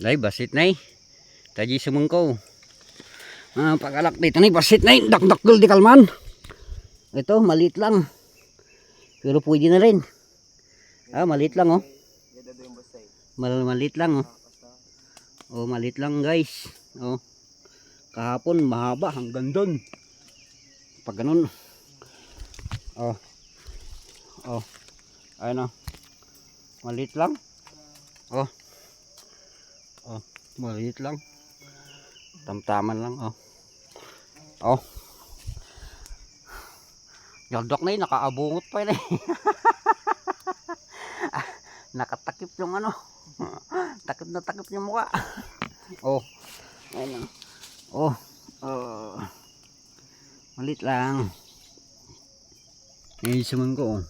Dai basit nay. Taji sumengko. Pagalak dito nay basit nay. Dakdakkel di kalman. Ito maliit lang. Pero pwede na rin. Maliit lang oh. Maliit lang oh. Oh, maliit lang guys. Oh. Kahapon mahaba hanggang doon. Pag ganun. Oh. Oh. Ayun oh. Maliit lang. Oh. Oh, maliit lang. Tamtaman lang oh. Oh. Yaldok na yun, nakaabungot pa yun eh. Nakatakip yung ano. Takip na takip yung mukha. Oh. Ayun oh. Oh. Maliit lang. Ngayon suman ko oh.